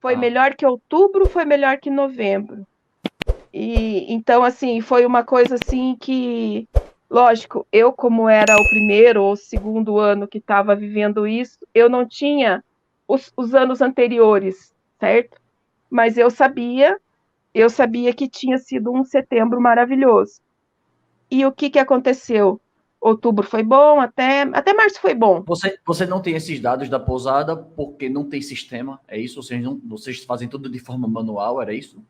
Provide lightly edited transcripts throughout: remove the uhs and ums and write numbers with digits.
foi melhor que outubro, foi melhor que novembro. E então, assim, foi uma coisa assim que, lógico, eu como era o primeiro ou segundo ano que estava vivendo isso, eu não tinha os anos anteriores, certo? Mas eu sabia que tinha sido um setembro maravilhoso. E o que que aconteceu? Outubro foi bom, até março foi bom. Você não tem esses dados da pousada porque não tem sistema, é isso? Vocês fazem tudo de forma manual, era isso?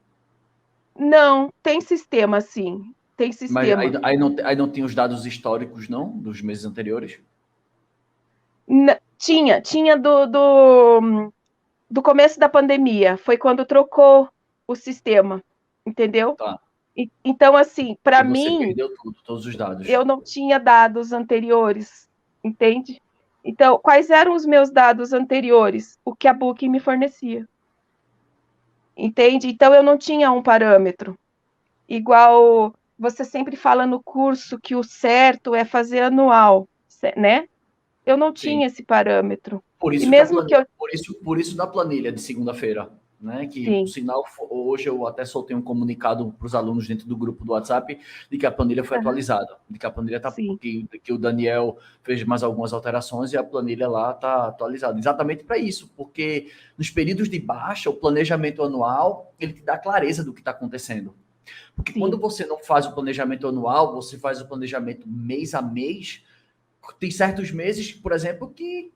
Não, tem sistema, sim. Tem Mas sistema. aí não tem os dados históricos, não? Dos meses anteriores? Tinha do começo da pandemia. Foi quando trocou o sistema, entendeu? Tá. Então, assim, para E você mim, perdeu tudo, todos os dados. eu não tinha dados anteriores, entende? Então, quais eram os meus dados anteriores? O que a Booking me fornecia, entende? Então, eu não tinha um parâmetro. Igual você sempre fala no curso que o certo é fazer anual, né? Eu não Sim. tinha esse parâmetro. Por E isso que a mesmo que planilha, eu. por isso da planilha de segunda-feira, né? Que, por Sim. sinal, hoje eu até soltei um comunicado para os alunos dentro do grupo do WhatsApp de que a planilha foi Uhum, atualizada, de que a planilha tá, sim. que o Daniel fez mais algumas alterações e a planilha lá está atualizada. Exatamente para isso, porque nos períodos de baixa, o planejamento anual, ele te dá clareza do que está acontecendo. Porque quando Sim. você não faz o planejamento anual, você faz o planejamento mês a mês, tem certos meses, por exemplo, que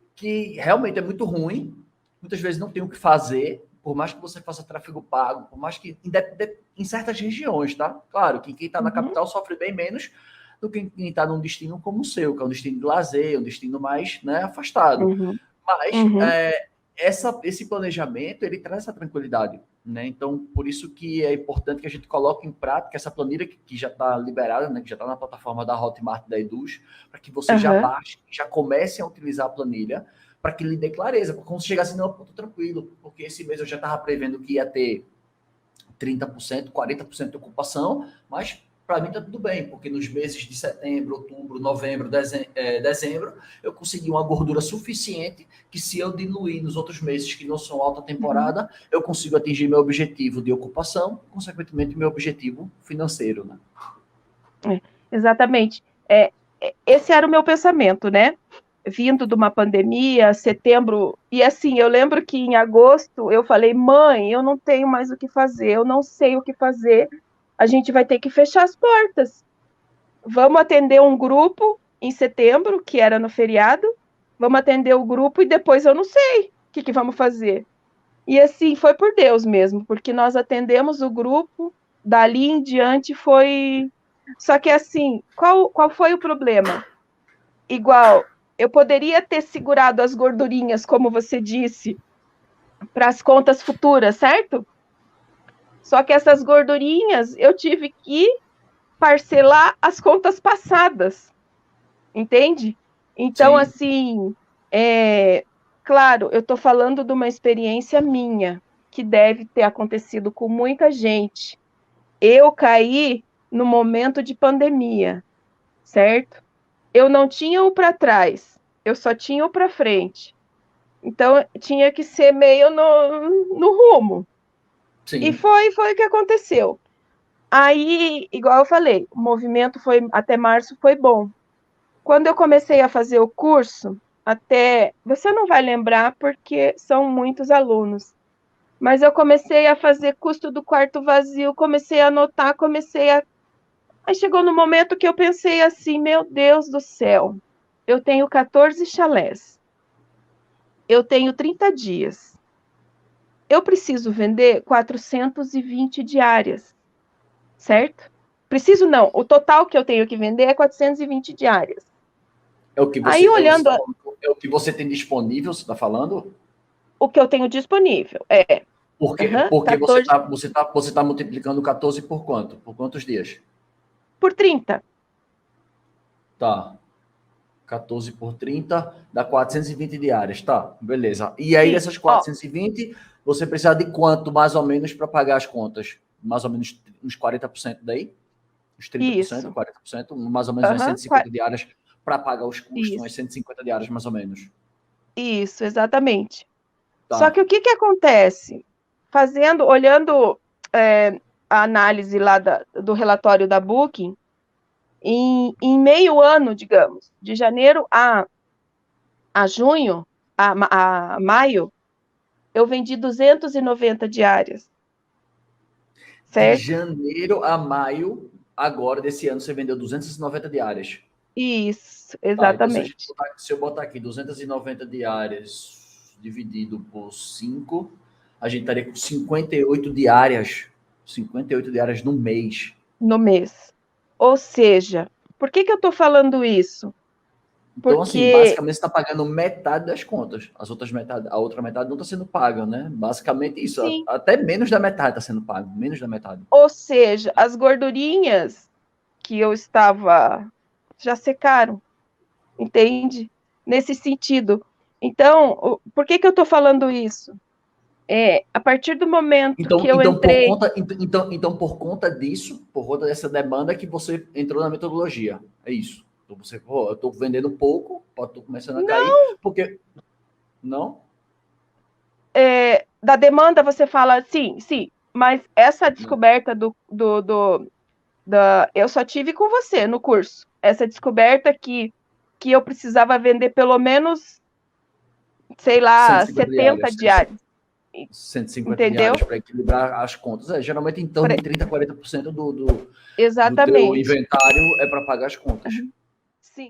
realmente é muito ruim, muitas vezes não tem o que fazer, por mais que você faça tráfego pago, por mais que em certas regiões, tá? Claro que quem está na Uhum, capital sofre bem menos do que quem está num destino como o seu, que é um destino de lazer, um destino mais, né, afastado. uhum, Mas uhum. esse planejamento, ele traz essa tranquilidade, né? Então, por isso que é importante que a gente coloque em prática essa planilha que já está liberada, né? Que já está na plataforma da Hotmart da Eduz, para que você já Aham. baixe, já comece a utilizar a planilha, para que lhe dê clareza. Porque quando você chegar assim, não, eu tô tranquilo, porque esse mês eu já estava prevendo que ia ter 30%, 40% de ocupação, mas para mim está tudo bem, porque nos meses de setembro, outubro, novembro, dezembro, eu consegui uma gordura suficiente que se eu diluir nos outros meses que não são alta Uhum. temporada, eu consigo atingir meu objetivo de ocupação, consequentemente meu objetivo financeiro, né? É, exatamente. Esse era o meu pensamento, né? Vindo de uma pandemia, setembro. E assim, eu lembro que em agosto eu falei, mãe, eu não tenho mais o que fazer, eu não sei o que fazer, a gente vai ter que fechar as portas. Vamos atender um grupo em setembro, que era no feriado, vamos atender o grupo e depois eu não sei o que vamos fazer. E assim, foi por Deus mesmo, porque nós atendemos o grupo, dali em diante foi. Só que assim, qual foi o problema? Igual, eu poderia ter segurado as gordurinhas, como você disse, para as contas futuras, certo? Só que essas gordurinhas eu tive que parcelar as contas passadas, entende? Então, Sim, assim, claro, eu estou falando de uma experiência minha, que deve ter acontecido com muita gente. Eu caí no momento de pandemia, certo? Eu não tinha o para trás, eu só tinha o para frente. Então, tinha que ser meio no rumo. E sim. foi o que aconteceu. Aí, igual eu falei, o movimento foi até março foi bom. Quando eu comecei a fazer o curso, até você não vai lembrar porque são muitos alunos, mas eu comecei a fazer custo do quarto vazio, comecei a anotar, Aí chegou no momento que eu pensei assim, meu Deus do céu, eu tenho 14 chalés, eu tenho 30 dias, eu preciso vender 420 diárias, certo? Preciso não, o total que eu tenho que vender é 420 diárias. Aí Você olhando tá falando, é o que você tem disponível, você está falando? o que eu tenho disponível, Porque 14 você tá multiplicando 14 por quanto? Por quantos dias? por 30. Tá. 14 por 30 dá 420 diárias. Tá, beleza. E aí, Sim, dessas ó, 420, você precisa de quanto, mais ou menos, para pagar as contas? Mais ou menos uns 40% daí? Uns 30%, isso. 40%, mais ou menos umas Aham, 150 diárias para pagar os custos, umas isso, 150 diárias, mais ou menos. isso, exatamente. Só Tá. que o que que acontece? olhando a análise lá do relatório da Booking, em meio ano, digamos, de janeiro a junho, a maio, eu vendi 290 diárias. Certo? De janeiro a maio, agora desse ano, você vendeu 290 diárias. Isso, Tá, então exatamente. se eu botar aqui 290 diárias dividido por 5, a gente estaria com 58 diárias. 58 diárias no mês. No mês. Ou seja, por que eu estou falando isso? Então, assim, Porque basicamente você está pagando metade das contas. A outra metade não está sendo paga, né? Basicamente isso. sim, Até menos da metade está sendo pago. Menos da metade. ou seja, as gordurinhas que eu estava já secaram, entende? Nesse sentido. Então, por que eu estou falando isso? A partir do momento que eu entrei. Por conta disso, por conta dessa demanda que você entrou na metodologia. É isso. Então você, eu estou vendendo pouco, estou começando a cair, porque. Não? Da demanda você fala, sim, mas essa descoberta eu só tive com você no curso. Essa descoberta que eu precisava vender pelo menos, sei lá, 70 diárias. 150 Entendeu? diárias para equilibrar as contas. Geralmente em torno de 30%, 40% do teu Exatamente. inventário é para pagar as contas.